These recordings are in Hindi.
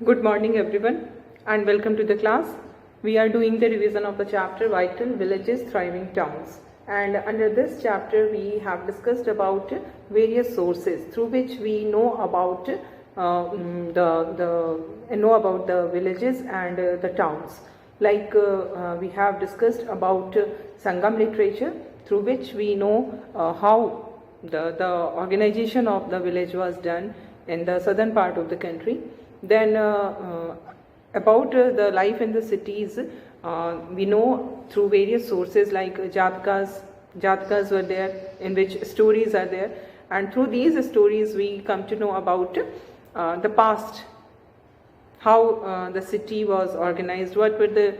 Good morning everyone and welcome to the class. We are doing the revision of the chapter Vital Villages Thriving Towns, and under this chapter we have discussed about various sources through which we know about the villages and the towns. Like we have discussed about Sangam literature, through which we know how the organization of the village was done in the southern part of the country. Then about the life in the cities, we know through various sources like Jatkas were there, in which stories are there, and through these stories we come to know about the past, how the city was organized, what were the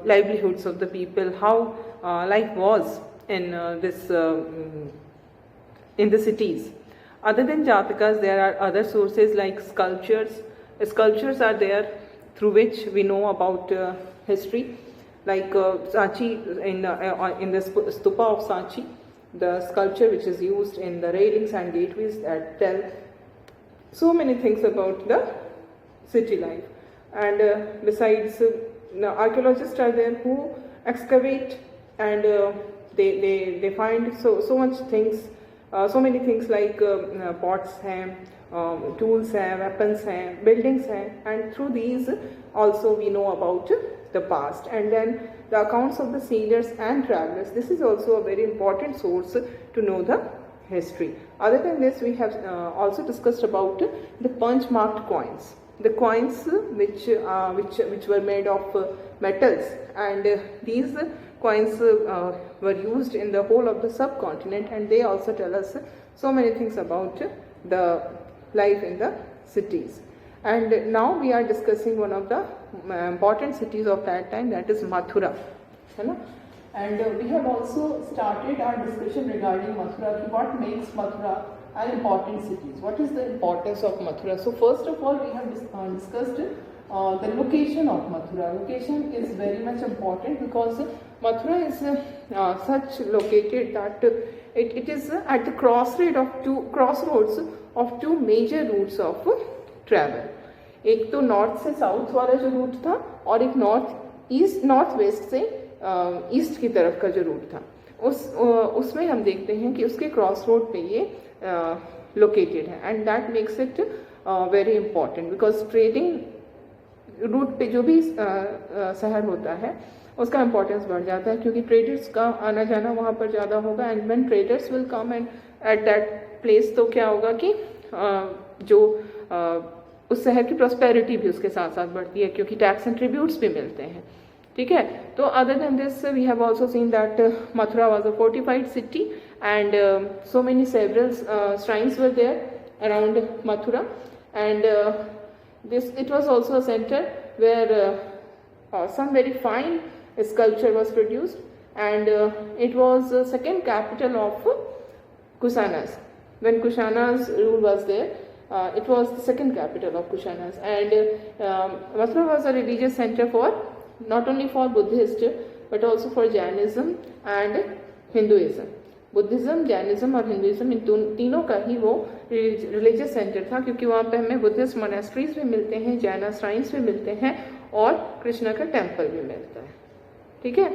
livelihoods of the people, how life was in in the cities. Other than Jatakas, there are other sources like sculptures. Sculptures are there through which we know about history, like Sanchi in the stupa of Sanchi, the sculpture which is used in the railings and gateways that tell so many things about the city life. And besides, archaeologists are there who excavate and they find so much things, so many things like pots हैं, tools हैं, weapons हैं, buildings हैं, and through these also we know about the past. And then the accounts of the sailors and travelers, this is also a very important source to know the history. Other than this, we have also discussed about the punch marked coins, the coins which were made of metals, and these coins were used in the whole of the subcontinent, and they also tell us so many things about the life in the cities. And now we are discussing one of the important cities of that time, that is Mathura. And we have also started our discussion regarding Mathura, what makes Mathura an important city. What is the importance of Mathura? So first of all, we have discussed the location of Mathura. Location is very much important because Mathura is such located that it is at the crossroads of two major routes of travel. एक तो नॉर्थ से साउथ वाला जो रूट था, और एक नॉर्थ वेस्ट से ईस्ट की तरफ का जो रूट था, उसमें हम देखते हैं कि उसके क्रॉस रोड पे ये लोकेटेड है, and that makes it very important because trading route पे जो भी शहर होता है उसका इम्पोर्टेंस बढ़ जाता है, क्योंकि ट्रेडर्स का आना जाना वहाँ पर ज़्यादा होगा, and when traders will come and at that place, तो क्या होगा कि जो उस शहर की प्रॉस्पेरिटी भी उसके साथ साथ बढ़ती है, क्योंकि टैक्स एंड ट्रिब्यूट्स भी मिलते हैं. ठीक है, तो other than this we have also seen that Mathura was a fortified city, and so many several shrines were there around Mathura, and it was also a center where some very fine sculpture was produced, and it was the second capital of Kushanas. When Kushana's rule was there, it was the second capital of Kushanas, and Mathura was a religious center for not only for Buddhist but also for Jainism and Hinduism. Buddhism, Jainism और हिंदुइज़्म, इन तीनों का ही वो रिलीजियस सेंटर था, क्योंकि वहाँ पे हमें बुद्धिस्ट मोनेस्ट्रीज भी मिलते हैं, जैना श्राइन्स भी मिलते हैं, और कृष्णा का टेम्पल भी मिलता है. ठीक है,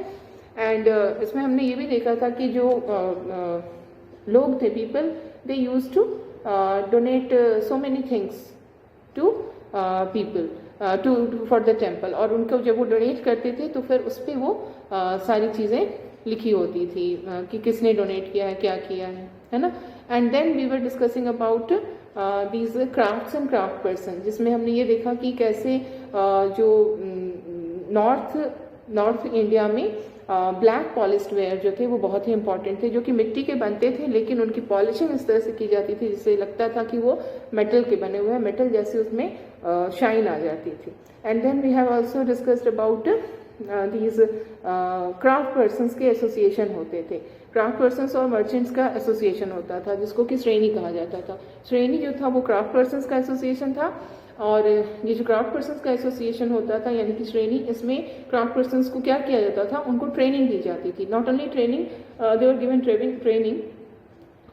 एंड इसमें हमने ये भी देखा था कि जो लोग थे, people, they use to donate so many things to people for the temple, और उनको जब वो डोनेट करते थे तो फिर उस पर वो सारी चीज़ें लिखी होती थी कि किसने डोनेट किया है, क्या किया है ना. And then we were discussing about these crafts and craft person, जिसमें हमने ये देखा कि कैसे जो नॉर्थ इंडिया में ब्लैक पॉलिश्ड वेयर जो थे वो बहुत ही इंपॉर्टेंट थे, जो कि मिट्टी के बनते थे, लेकिन उनकी पॉलिशिंग इस तरह से की जाती थी जिससे लगता था कि वो मेटल के बने हुए हैं, मेटल जैसे उसमें शाइन आ जाती थी. And then we have also discussed about these craft persons के एसोसिएशन होते थे. क्राफ्ट पर्सन्स और मर्चेंट्स का एसोसिएशन होता था, जिसको कि श्रेणी कहा जाता था. श्रेणी जो था वो क्राफ्ट पर्सन्स का एसोसिएशन था, और ये जो क्राफ्ट पर्सन्स का एसोसिएशन होता था यानी कि श्रेणी, इसमें क्राफ्ट पर्सन्स को क्या किया जाता था, उनको ट्रेनिंग दी जाती थी. Not only training, they were given training,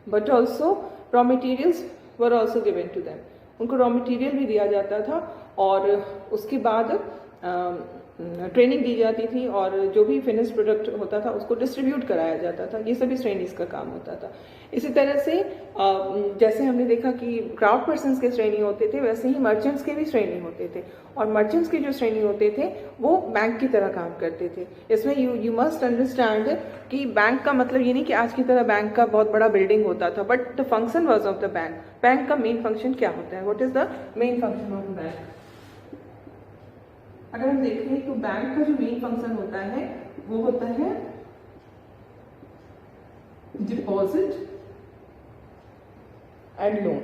but also raw materials were also given to them. उनको रॉ मटेरियल भी दिया जाता था और उसके बाद ट्रेनिंग दी जाती थी और जो भी फिनिश प्रोडक्ट होता था उसको डिस्ट्रीब्यूट कराया जाता था। ये सभी श्रेणीज का काम होता था। इसी तरह से जैसे हमने देखा कि क्राफ्ट पर्सन्स के श्रेणी होते थे, वैसे ही मर्चेंट्स के भी श्रेणी होते थे और मर्चेंट्स के जो श्रेणी होते थे वो बैंक की तरह काम करते थे। इसमें यू मस्ट अंडरस्टैंड कि बैंक का मतलब ये नहीं कि आज की तरह बैंक का बहुत बड़ा बिल्डिंग होता था, but the function was of the bank. Bank का मेन फंक्शन क्या होता है? What is the main function of the bank? अगर हम देखें तो बैंक का जो मेन फंक्शन होता है वो होता है डिपॉजिट एंड लोन।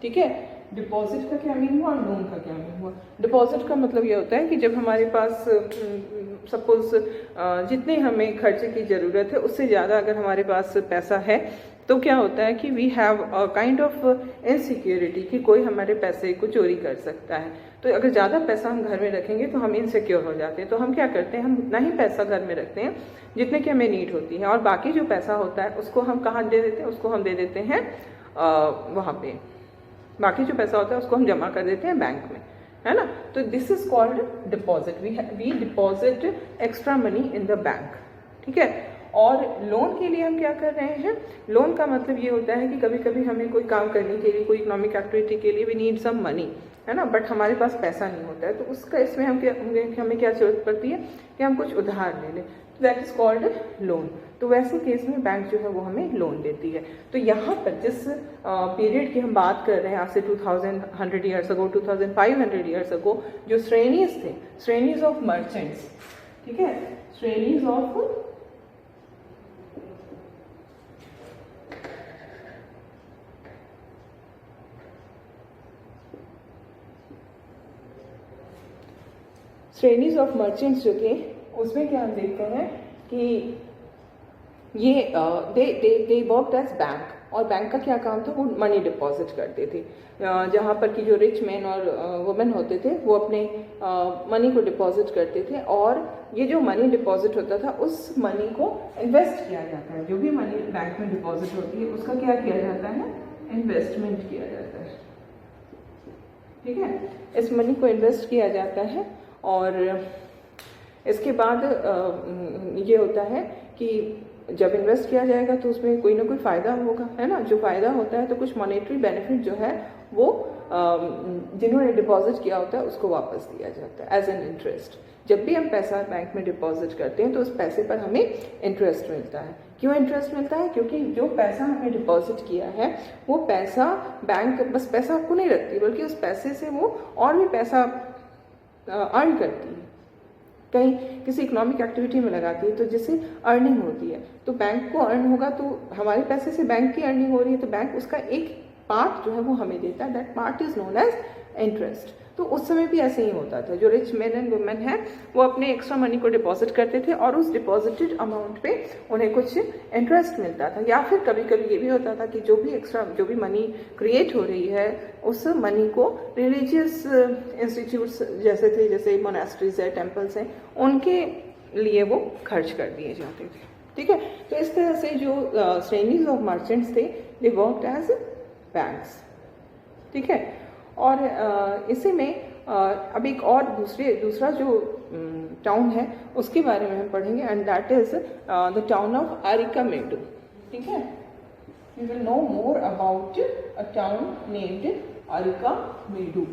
ठीक है, डिपॉजिट का क्या मीन हुआ, लोन का क्या मीन हुआ? डिपॉजिट का मतलब ये होता है कि जब हमारे पास सपोज जितने हमें खर्चे की ज़रूरत है उससे ज़्यादा अगर हमारे पास पैसा है तो क्या होता है कि we have a kind of insecurity कि कोई हमारे पैसे को चोरी कर सकता है। तो अगर ज़्यादा पैसा हम घर में रखेंगे तो हम इनसिक्योर हो जाते हैं। तो हम क्या करते हैं, हम उतना ही पैसा घर में रखते हैं जितने की हमें नीड होती है और बाकी जो पैसा होता है उसको हम कहाँ दे देते हैं? उसको हम दे देते हैं वहाँ पे। बाकी जो पैसा होता है उसको हम जमा कर देते हैं बैंक में, है ना। तो this is called deposit. We deposit extra money in the bank. ठीक है, और लोन के लिए हम क्या कर रहे हैं? लोन का मतलब ये होता है कि कभी कभी हमें कोई काम करने के लिए, कोई इकोनॉमिक एक्टिविटी के लिए वी नीड सम मनी, है ना, बट हमारे पास पैसा नहीं होता है। तो उसका इसमें हमें क्या जरूरत पड़ती है कि हम कुछ उधार ले लें। That is called loan. तो वैसे केस में बैंक जो है वो हमें लोन देती है। तो यहाँ पर जिस पीरियड की हम बात कर रहे हैं, आज से 2100 ईयर्स अगो, 2500 ईयर्स अगो, जो श्रेणीज थे, श्रेणीज ऑफ मर्चेंट्स, ठीक है, श्रेणीज ऑफ श्रेणीज ऑफ मर्चेंट्स जो थे उसमें क्या हम देखते हैं कि ये दे वर्कड एज बैंक। और बैंक का क्या काम था? वो मनी डिपॉजिट करते थे। जहाँ पर कि जो रिच मैन और वुमेन होते थे वो अपने मनी को डिपॉजिट करते थे और ये जो मनी डिपॉजिट होता था उस मनी को इन्वेस्ट किया जाता है। जो भी मनी बैंक में डिपॉजिट होती है उसका क्या किया जाता है? इन्वेस्टमेंट किया जाता है। ठीक है, इस मनी को इन्वेस्ट किया जाता है और इसके बाद ये होता है कि जब इन्वेस्ट किया जाएगा तो उसमें कोई ना कोई फ़ायदा होगा, है ना। जो फ़ायदा होता है तो कुछ मॉनेटरी बेनिफिट जो है वो जिन्होंने डिपॉजिट किया होता है उसको वापस दिया जाता है एज एन इंटरेस्ट। जब भी हम पैसा बैंक में डिपॉजिट करते हैं तो उस पैसे पर हमें इंटरेस्ट मिलता है। क्यों इंटरेस्ट मिलता है? क्योंकि जो पैसा हमने डिपॉजिट किया है वो पैसा बैंक बस पैसा आपको नहीं रखती, बल्कि उस पैसे से वो और भी पैसा अर्न करती है, कहीं किसी इकोनॉमिक एक्टिविटी में लगाती है तो जिससे अर्निंग होती है। तो बैंक को अर्न होगा तो हमारे पैसे से बैंक की अर्निंग हो रही है तो बैंक उसका एक पार्ट जो है वो हमें देता है। That part is known as interest. तो उस समय भी ऐसे ही होता था। जो रिच मैन एंड वुमेन है वो अपने एक्स्ट्रा मनी को डिपॉजिट करते थे और उस डिपॉजिटेड अमाउंट पे उन्हें कुछ इंटरेस्ट मिलता था। या फिर कभी कभी ये भी होता था कि जो भी मनी क्रिएट हो रही है उस मनी को रिलीजियस इंस्टीट्यूट्स जैसे थे, जैसे मोनास्ट्रीज है, टेम्पल्स हैं, उनके लिए वो खर्च कर दिए जाते थे। ठीक है, तो इस तरह से जो श्रेणीज ऑफ मर्चेंट्स थे दे वर्कड एज बैंक्स। ठीक है, और इसी में अब एक और दूसरा जो टाउन है उसके बारे में हम पढ़ेंगे and that is the town of Arikamedu. ठीक है, we will know more about a town named Arikamedu.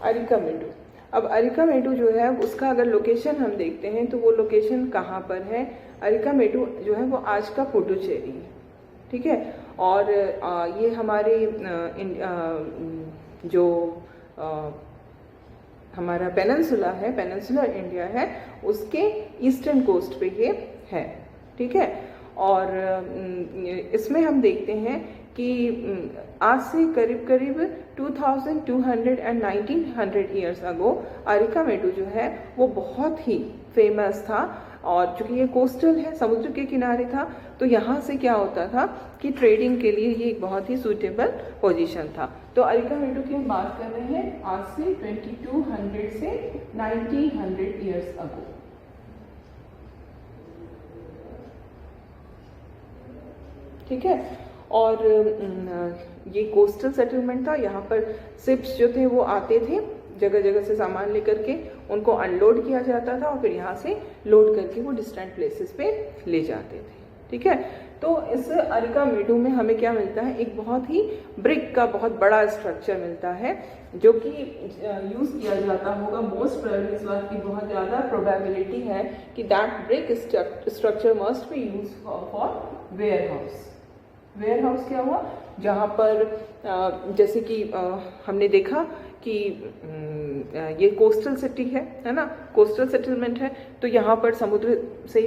Arikamedu. अब अरिकामेडु जो है उसका अगर लोकेशन हम देखते हैं तो वो लोकेशन कहाँ पर है? अरिकामेडु जो है वो आज का पुडुचेरी है। ठीक है, और ये हमारे जो हमारा पेनिनसुला है, पेनिनसुलर इंडिया है, उसके ईस्टर्न कोस्ट पे ये है। ठीक है, और इसमें हम देखते हैं कि आज से करीब करीब 2200 एंड 1900 ईयर्स अगो अरिकामेडू जो है वो बहुत ही फेमस था। और चूँकि ये कोस्टल है, समुद्र के किनारे था, तो यहाँ से क्या होता था कि ट्रेडिंग के लिए ये एक बहुत ही सूटेबल पोजीशन था। तो अरिकामेडू की हम बात कर रहे हैं आज से 2200 से 1900 ईयर्स अगो। ठीक है, और ये कोस्टल सेटलमेंट था। यहाँ पर शिप्स जो थे वो आते थे, जगह जगह से सामान लेकर के उनको अनलोड किया जाता था और फिर यहाँ से लोड करके वो डिस्टेंट प्लेसेस पे ले जाते थे। ठीक है, तो इस अरिकामेडू में हमें क्या मिलता है, एक बहुत ही ब्रिक का बहुत बड़ा स्ट्रक्चर मिलता है जो कि यूज़ किया जाता होगा। मोस्ट प्रोबेबली इस बात की बहुत ज़्यादा प्रोबेबिलिटी है कि that brick structure must be use for warehouse. Warehouse क्या हुआ, जहाँ पर जैसे कि हमने देखा कि ये कोस्टल सिटी है ना, कोस्टल सेटलमेंट है, तो यहाँ पर समुद्र से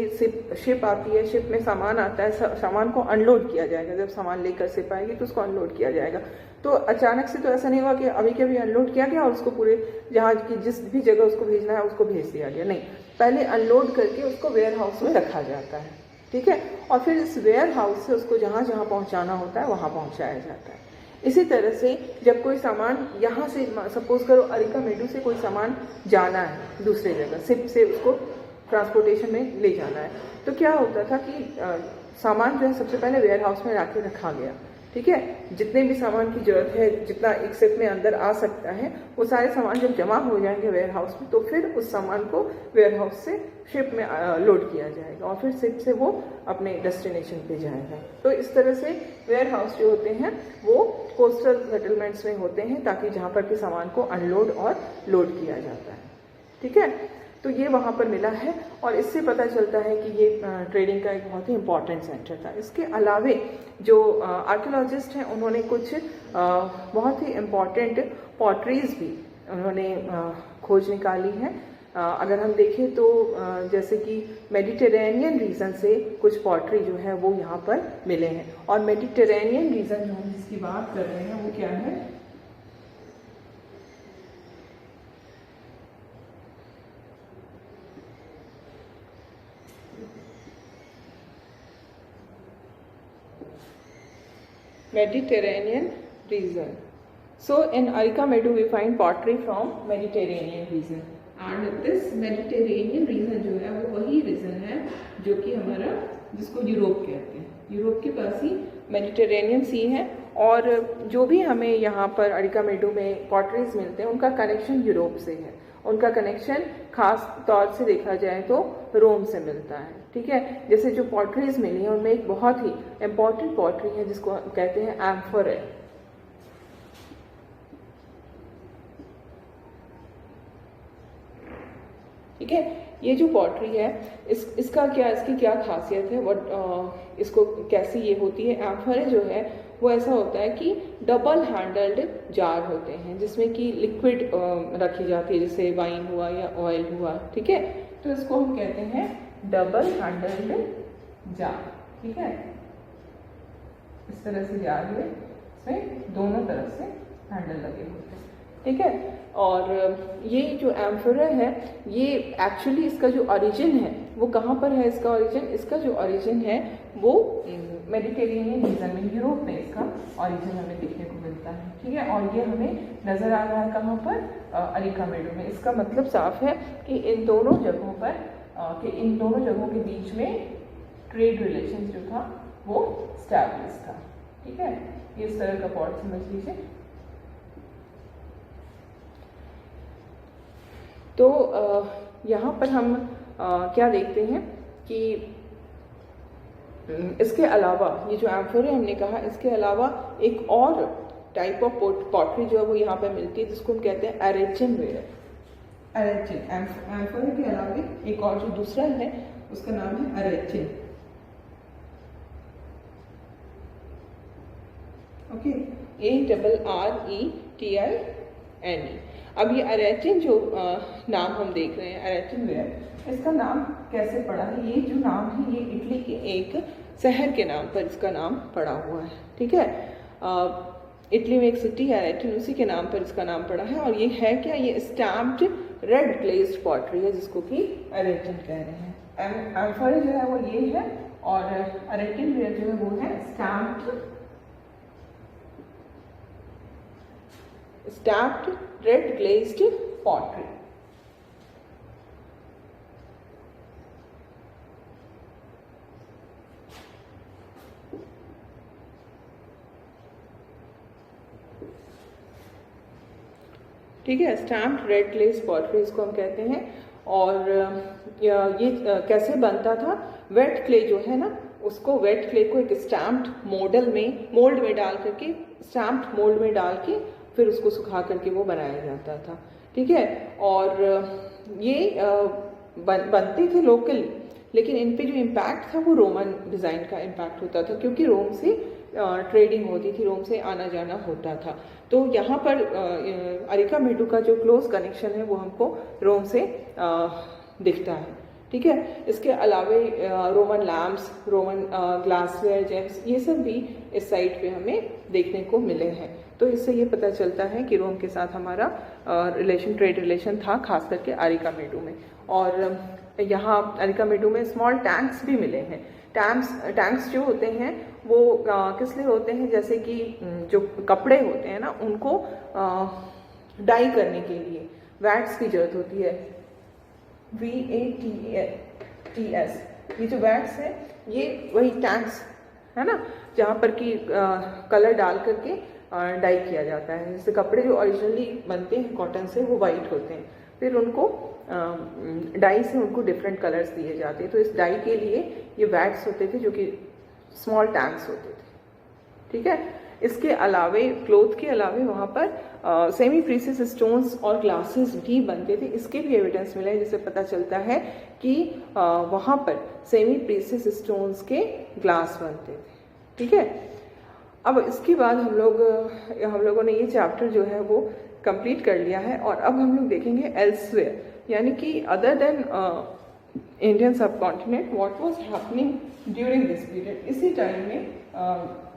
शिप आती है, शिप में सामान आता है, सामान को अनलोड किया जाएगा। जब सामान लेकर शिप आएगी तो उसको अनलोड किया जाएगा। तो अचानक से तो ऐसा नहीं हुआ कि अभी के अभी अनलोड किया गया और उसको पूरे जहाज की जिस भी जगह उसको भेजना है उसको भेज दिया गया, नहीं, पहले अनलोड करके उसको वेयर हाउस में रखा जाता है। ठीक है, और फिर इस वेयर हाउस से उसको जहाँ जहाँ पहुँचाना होता है वहाँ पहुँचाया जाता है। इसी तरह से जब कोई सामान यहाँ से, सपोज करो अरिकामेडू से कोई सामान जाना है दूसरे जगह, शिप से उसको ट्रांसपोर्टेशन में ले जाना है, तो क्या होता था कि सामान जो है सबसे पहले वेयर हाउस में आके रखा गया। ठीक है, जितने भी सामान की जरूरत है, जितना एक शिप में अंदर आ सकता है, वो सारे सामान जब जमा हो जाएंगे वेयर हाउस में, तो फिर उस सामान को वेयर हाउस से शिप में लोड किया जाएगा और फिर शिप से वो अपने डेस्टिनेशन पे जाएगा। तो इस तरह से वेयर हाउस जो होते हैं वो कोस्टल सेटलमेंट्स में होते हैं, ताकि जहाँ पर कि सामान को अनलोड और लोड किया जाता है। ठीक है, तो ये वहाँ पर मिला है और इससे पता चलता है कि ये ट्रेडिंग का एक बहुत ही इम्पॉर्टेंट सेंटर था। इसके अलावे जो आर्कियोलॉजिस्ट हैं उन्होंने कुछ बहुत ही इम्पॉर्टेंट पॉटरीज भी उन्होंने खोज निकाली है। अगर हम देखें तो जैसे कि मेडिटेरेनियन रीजन से कुछ पॉटरी जो है वो यहाँ पर मिले हैं। और मेडिटेरेनियन रीजन जो हम जिसकी बात कर रहे हैं वो क्या है, Mediterranean region. So in Arikamedu we find pottery from Mediterranean region, and this Mediterranean region जो है वो वही रीजन है जो कि हमारा, जिसको यूरोप कहते हैं। यूरोप के पास ही मेडिटेरेनियन सी है और जो भी हमें यहाँ पर अरिकामेडू में पॉटरीज मिलते हैं उनका कनेक्शन यूरोप से है। उनका कनेक्शन खास तौर से देखा जाए तो रोम से मिलता है। ठीक है, जैसे जो पॉटरीज मिली हैं उनमें एक बहुत ही इम्पॉर्टेंट पॉटरी है जिसको कहते हैं एम्फोरे। ठीक है, ये जो पॉटरी है इसकी क्या खासियत है, इसको कैसी ये होती है। एम्फोरे जो है वो ऐसा होता है कि डबल हैंडल्ड जार होते हैं जिसमें कि लिक्विड रखी जाती है, जैसे वाइन हुआ या ऑयल हुआ। ठीक है, तो इसको हम कहते हैं डबल हैंडल्ड जार। ठीक है, इस तरह से जार है, इसमें दोनों तरफ से हैंडल लगे होते हैं। ठीक है, और ये जो एम्फोरा है ये एक्चुअली इसका जो ओरिजिन है वो कहाँ पर है, इसका जो ओरिजिन है वो मेडिटेरेनियन रीजन में, यूरोप में इसका ओरिजिन हमें देखने को मिलता है। ठीक है, और ये हमें नजर आ रहा है कहाँ पर, अरिकामेडू में। इसका मतलब साफ है कि इन दोनों जगहों के बीच में ट्रेड रिलेशन जो था वो स्टैब्लिश था। ठीक है, ये इस तरह का पॉट समझ लीजिए। तो यहाँ पर हम क्या देखते हैं कि इसके अलावा ये जो एम्फोरे हमने कहा, इसके अलावा एक और टाइप ऑफ पॉटरी जो है वो यहाँ पर मिलती है जिसको हम कहते हैं एरेचिन वेयर। एरेचिन, एम्फोरे के अलावा एक और जो दूसरा है उसका नाम है एरेचिन। Okay, ARRETINE। अब ये एरेचिन जो नाम हम देख रहे हैं, एरेचिन वेयर, इसका नाम कैसे पड़ा है? ये जो नाम है ये इटली के एक शहर के नाम पर इसका नाम पड़ा हुआ है। ठीक है, इटली में एक सिटी है अरेटन, उसी के नाम पर इसका नाम पड़ा है। और ये है क्या, ये स्टैम्प्ड रेड ग्लेज्ड पॉटरी है जिसको कि अरेटन कह रहे हैं। एम्फर जो है वो ये है और अरेटन वेयर जो है वो है स्टैम्प्ड रेड ग्लेज्ड पॉटरी। ठीक है, स्टैम्प्ड रेड ग्लेज्ड पॉटरी इसको हम कहते हैं। और ये कैसे बनता था, वेट क्ले जो है ना, उसको वेट क्ले को एक स्टैम्प्ड मोल्ड में डाल करके, स्टैम्प्ड मोल्ड में डाल के फिर उसको सुखा करके वो बनाया जाता था। ठीक है, और ये बनते थे लोकल, लेकिन इन पे जो इम्पैक्ट था वो रोमन डिज़ाइन का इम्पैक्ट होता था, क्योंकि रोम से ट्रेडिंग होती थी, रोम से आना जाना होता था। तो यहाँ पर अरिका मेडू का जो क्लोज कनेक्शन है वो हमको रोम से दिखता है। ठीक है, इसके अलावे Roman lamps, Roman glassware, James, ये सब भी इस साइट पे हमें देखने को मिले हैं। तो इससे ये पता चलता है कि रोम के साथ हमारा ट्रेड रिलेशन था, खास करके अरिका मेडू में। और यहाँ अरिका मेडू में स्मॉल टैंक्स भी मिले हैं। टैंक्स जो होते हैं वो किस लिए होते हैं, जैसे कि जो कपड़े होते हैं ना उनको डाई करने के लिए वैट्स की जरूरत होती है, VATS। ये जो वैट्स है ये वही टैंक्स है ना, जहाँ पर कि कलर डाल करके डाई किया जाता है। जैसे कपड़े जो ओरिजिनली बनते हैं कॉटन से वो वाइट होते हैं, फिर उनको डाई से उनको डिफरेंट कलर्स दिए जाते हैं। तो इस डाई के लिए ये वैट्स होते थे जो कि स्मॉल टैंक्स होते थे। ठीक है, इसके अलावे क्लोथ के अलावे वहाँ पर सेमी प्रीसियस स्टोन्स और ग्लासेस भी बनते थे। इसके भी एविडेंस मिले हैं, जिससे पता चलता है कि वहाँ पर सेमी प्रीसियस स्टोन्स के ग्लास बनते थे। ठीक है, अब इसके बाद हम लोगों ने ये चैप्टर जो है वो कंप्लीट कर लिया है। और अब हम लोग देखेंगे एल्सवेयर, यानी कि अदर देन इंडियन सब continent what was happening during this period. इसी टाइम में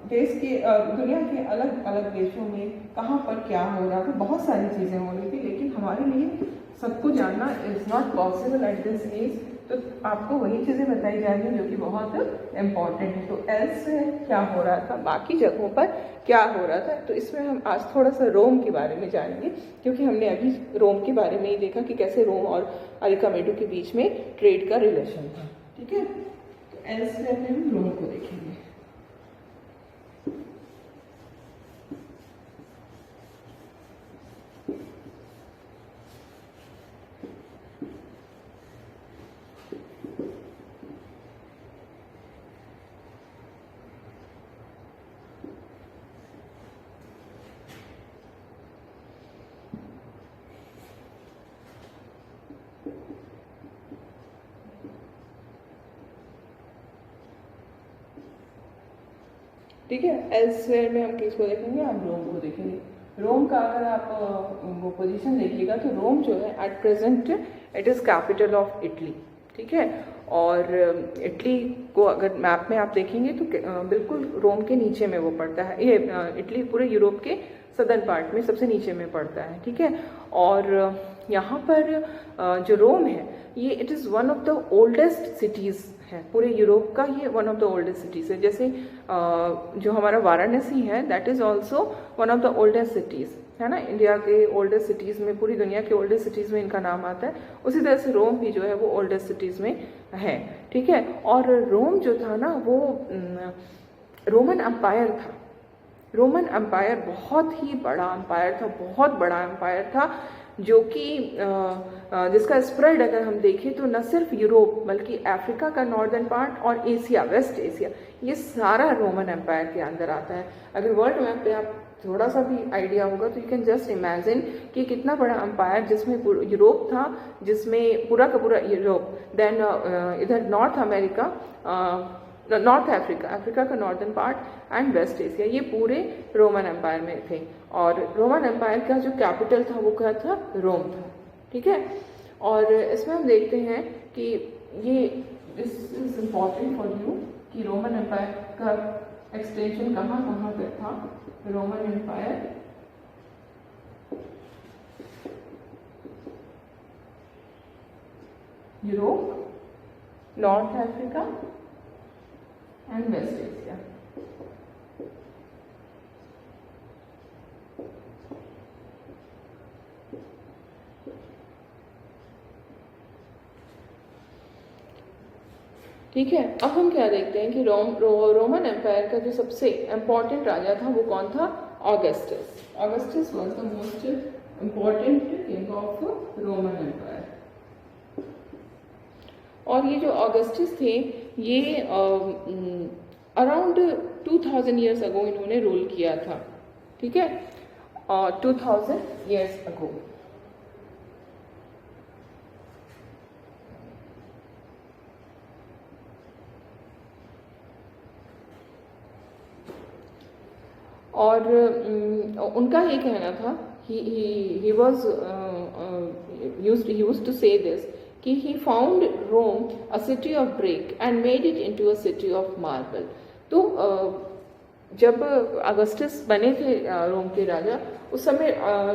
देश के दुनिया के अलग अलग देशों में कहाँ पर क्या हो रहा था, बहुत सारी चीज़ें हो रही थी, लेकिन हमारे लिए सबको जानना is not possible at this age. तो आपको वही चीज़ें बताई जाएंगी जो कि बहुत इम्पॉर्टेंट है। तो एल्सवेयर क्या हो रहा था, बाकी जगहों पर क्या हो रहा था, तो इसमें हम आज थोड़ा सा रोम के बारे में जानेंगे, क्योंकि हमने अभी रोम के बारे में ही देखा कि कैसे रोम और अरिका मेडू के बीच में ट्रेड का रिलेशन था। ठीक है, तो एल्सवेयर में हम रोम को देखेंगे। ठीक है, एल्सवेयर में हम किसको देखेंगे, हम रोम को देखेंगे। रोम का अगर आप वो पोजीशन देखिएगा तो रोम जो है at present it is capital of Italy. ठीक है, और इटली को अगर मैप में आप देखेंगे तो बिल्कुल रोम के नीचे में वो पड़ता है। ये इटली पूरे यूरोप के सदर्न पार्ट में सबसे नीचे में पड़ता है। ठीक है, और यहाँ पर जो रोम है ये it is one of the oldest cities है पूरे यूरोप का, ये one of the oldest cities है। जैसे जो हमारा वाराणसी है that is also one of the oldest cities है ना, इंडिया के ओल्डेस्ट सिटीज़ में, पूरी दुनिया के ओल्डेस्ट सिटीज़ में इनका नाम आता है। उसी तरह से रोम भी जो है वो ओल्डेस्ट सिटीज़ में है। ठीक है, और रोम जो था ना वो रोमन एम्पायर था। रोमन एम्पायर बहुत ही बड़ा एम्पायर था, बहुत बड़ा एम्पायर था, जो कि जिसका स्प्रेड अगर हम देखें तो न सिर्फ यूरोप बल्कि अफ्रीका का नॉर्दर्न पार्ट और एशिया, वेस्ट एशिया, ये सारा रोमन एम्पायर के अंदर आता है। अगर वर्ल्ड मैप पे आप थोड़ा सा भी आइडिया होगा तो यू कैन जस्ट इमेजिन कि कितना बड़ा एम्पायर, जिसमें यूरोप था, जिसमें पूरा का पूरा यूरोप, देन इधर नॉर्थ अमेरिका, नॉर्थ अफ्रीका का northern part and West Asia, ये पूरे रोमन एम्पायर में थे। और रोमन एम्पायर का जो कैपिटल था वो क्या था, रोम था। ठीक है, और इसमें हम देखते हैं कि ये this is important for you कि रोमन एम्पायर का एक्सटेंशन कहाँ कहाँ पे था? Roman Empire, Europe, North Africa and West Asia. ठीक है, अब हम क्या देखते हैं कि रोमन एम्पायर का जो सबसे इम्पोर्टेंट राजा था वो कौन था? Augustus. Augustus was the most important king of Roman Empire. और ये जो ऑगस्टस थे ये अराउंड 2000 ईयर्स अगो इन्होंने रूल किया था। ठीक है, 2000 ईयर्स अगो। और उनका ये कहना था, he was used to say this कि he found Rome a city of brick and made it into a city of marble। तो जब अगस्टस बने थे रोम के राजा, उस समय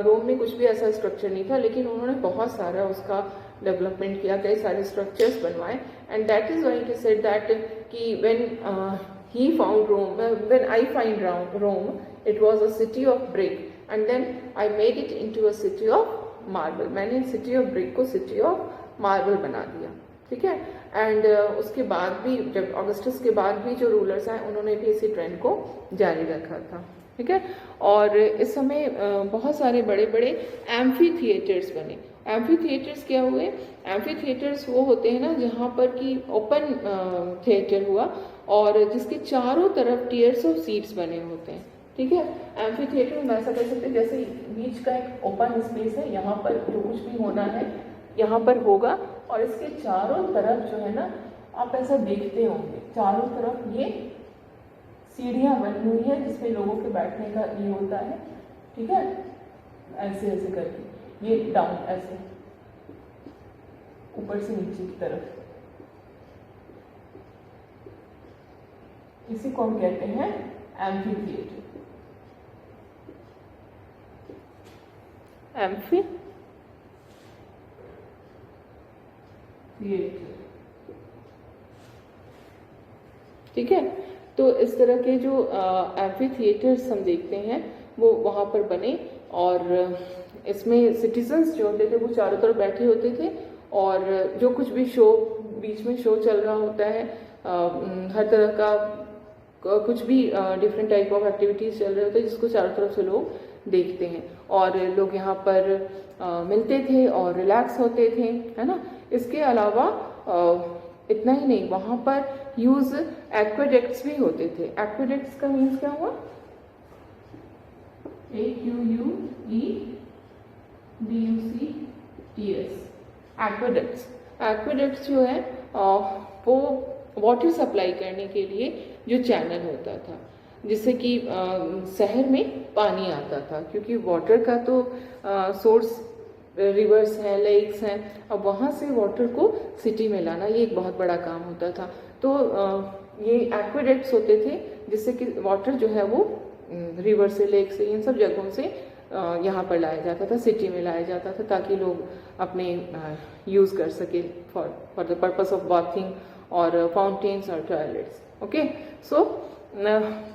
रोम में कुछ भी ऐसा स्ट्रक्चर नहीं था, लेकिन उन्होंने बहुत सारा उसका डेवलपमेंट किया, कई सारे स्ट्रक्चर्स बनवाए। And that is why he said that कि when he found Rome, when I find Rome, it was a city of brick and then I made it into a city of marble। मैंने city of brick को city of marble बना दिया। ठीक है, एंड उसके बाद भी जब ऑगस्टस के बाद भी जो रूलर्स आए उन्होंने भी इसी ट्रेंड को जारी रखा था। ठीक है, और इस समय बहुत सारे बड़े बड़े एम्फी थिएटर्स बने। एम्फी थिएटर्स क्या हुए? एम्फी थिएटर्स वो होते हैं ना जहाँ पर कि ओपन थिएटर हुआ और जिसके चारों तरफ टियर्स ऑफ सीट्स बने होते हैं। ठीक है, एम्फी थिएटर में ऐसा कर सकते हैं जैसे बीच का एक ओपन स्पेस है, यहाँ पर जो कुछ भी होना है यहाँ पर होगा और इसके चारों तरफ जो है ना आप ऐसा देखते होंगे, चारों तरफ ये सीढ़ियाँ बनी हुई है जिसमें लोगों के बैठने का ये होता है। ठीक है, ऐसे ऐसे करके ये डाउन, ऐसे ऊपर से नीचे की तरफ, इसी को हम कहते हैं एम्फी थिएटर। Amphi theatre. ठीक है, तो इस तरह के जो एम्फी थिएटर्स हम देखते हैं वो वहाँ पर बने और इसमें सिटीजन्स जो होते थे वो चारों तरफ बैठे होते थे और जो कुछ भी शो बीच में शो चल रहा होता है, हर तरह का कुछ भी डिफरेंट टाइप ऑफ एक्टिविटीज़ चल रहे होते हैं जिसको चारों तरफ से लोग देखते हैं और लोग यहाँ पर मिलते थे और रिलैक्स होते थे, है ना। इसके अलावा इतना ही नहीं, वहाँ पर यूज एक्वेडक्ट्स भी होते थे। एक्वेडक्ट्स का मीन्स क्या हुआ? AQUEDUCTS, एक्वेडक्ट्स। एक्वेडक्ट्स जो है वो वाटर सप्लाई करने के लिए जो चैनल होता था जिससे कि शहर में पानी आता था, क्योंकि वाटर का तो सोर्स रिवर्स हैं, लेक्स हैं, अब वहाँ से वाटर को सिटी में लाना ये एक बहुत बड़ा काम होता था। तो ये एक्वेडक्ट्स होते थे जिससे कि वाटर जो है वो रिवर से, लेक से, इन सब जगहों से यहाँ पर लाया जाता था, सिटी में लाया जाता था ताकि लोग अपने यूज़ कर सके for the purpose of bathing और फाउंटेन्स और toilets. Okay, so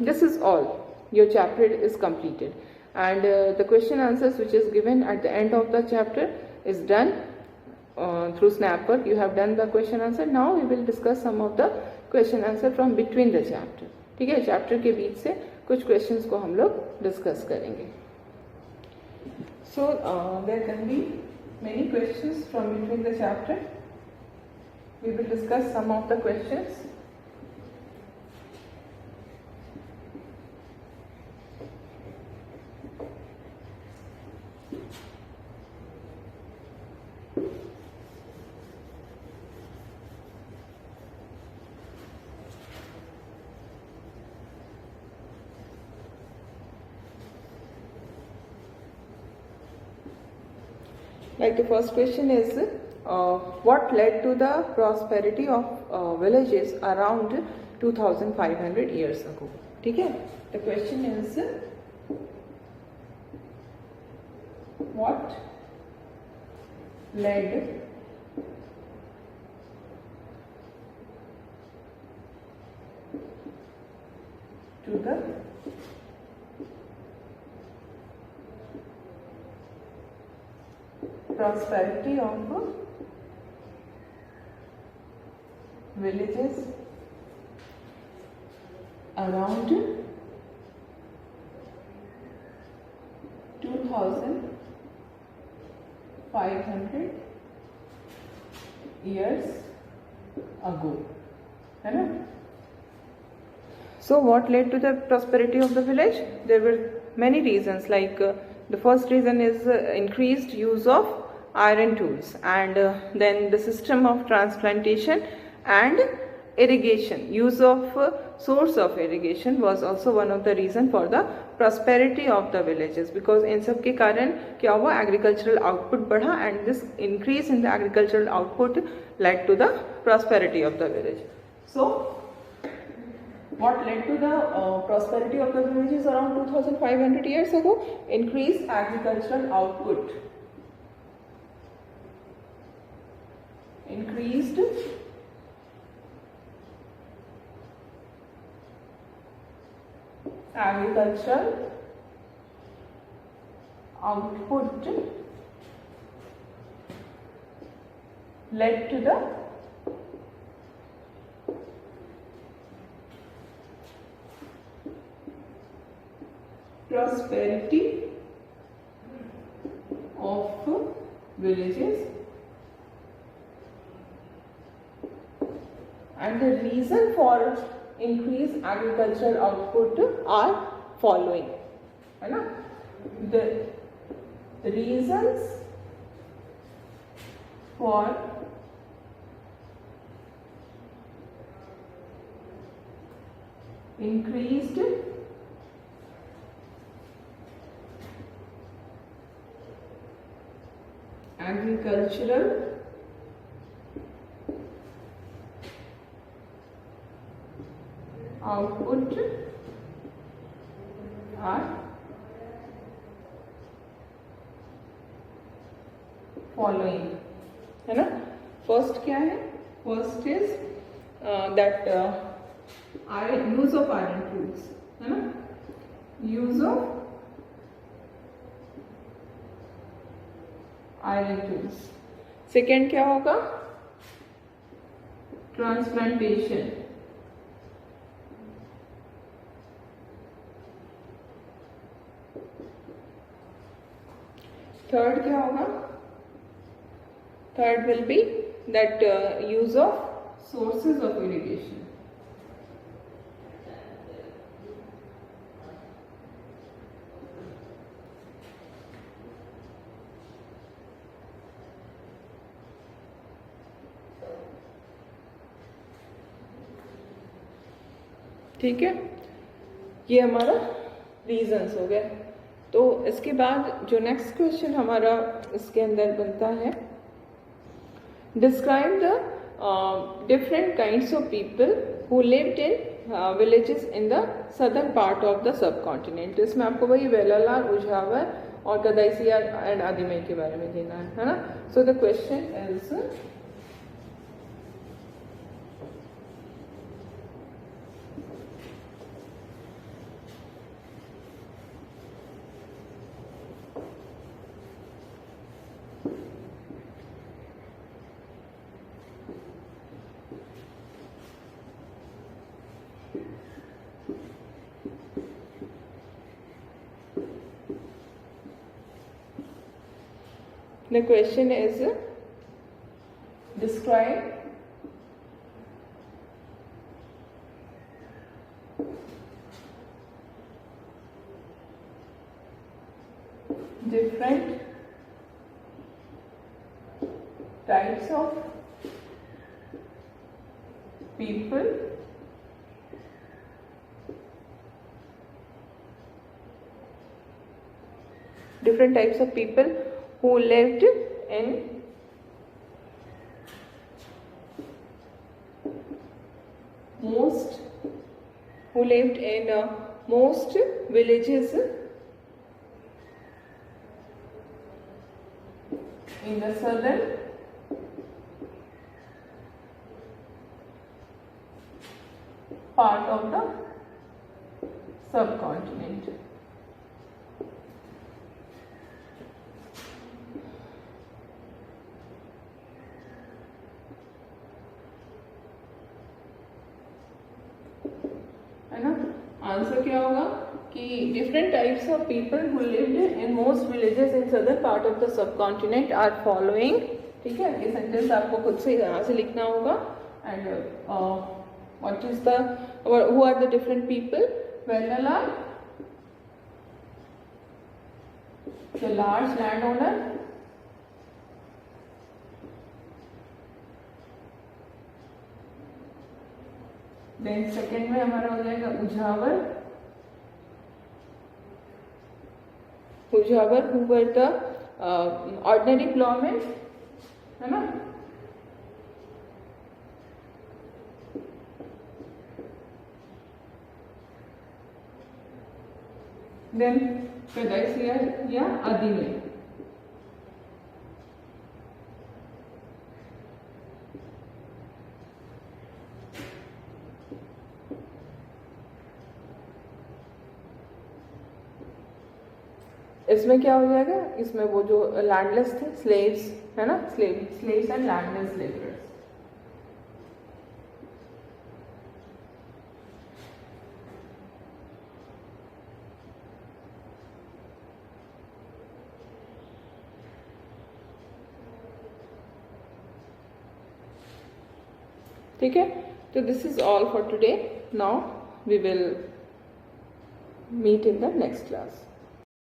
this is all. Your chapter is completed and the question answers which is given at the end of the chapter is done through Snapwork. You have done the question answer. Now we will discuss some of the question answer from between the chapter. ठीक है, चैप्टर के बीच से कुछ क्वेश्चंस को हम लोग डिस्कस करेंगे। So there can be many questions from between the chapter. We will discuss some of the questions. Like the first question is, what led to the prosperity of villages around 2500 years ago? ठीक है. The question is what led to the prosperity of villages around 2500 years ago, है ना. So what led to the prosperity of the village? There were many reasons, like the first reason is increased use of iron tools, and then the system of transplantation and irrigation. Use of source of irrigation was also one of the reason for the prosperity of the villages, because इन सब के कारण क्या हुआ, agricultural output बढ़ा, and this increase in the agricultural output led to the prosperity of the village. So what led to the prosperity of the villages around 2500 years ago? Increased agricultural output. Increased agricultural output led to the prosperity of villages, and the reason for increased agricultural output are following, है ना. The reasons for increased agricultural output are following, है ना. फर्स्ट क्या है? First is that use of iron tools, है ना. Use of iron tools. Second क्या होगा? ट्रांसप्लांटेशन. थर्ड क्या होगा? Third will be that use of sources of irrigation. ठीक है, ये हमारा रीजंस हो गए. तो इसके बाद जो नेक्स्ट क्वेश्चन हमारा इसके अंदर बनता है, describe the different kinds of people who lived in villages in the southern part of the sub continent. इसमें आपको वही वेलाला, उझावर और कदाइसिया एंड आदिमई के बारे में देना है ना. So the question is the question is describe different types of people who lived in most who lived in most villages in the southern part of the subcontinent. है ना? आंसर क्या होगा कि different types of people who lived in most villages in southern part of the subcontinent are following. ठीक है, ये सेंटेंस आपको खुद से यहाँ से लिखना होगा. And what is the who are the different people? Vellala, the large land owner, then second में हमारा हो जाएगा Uzhavar. Uzhavar who were the ordinary ploughmen, है ना? देन पेदाइसिया या आदिमे. इसमें क्या हो जाएगा? इसमें वो जो लैंडलेस थे, स्लेव्स, है ना? Slaves and landless labourers. ठीक है, तो this is all for today. Now we will meet in the next class.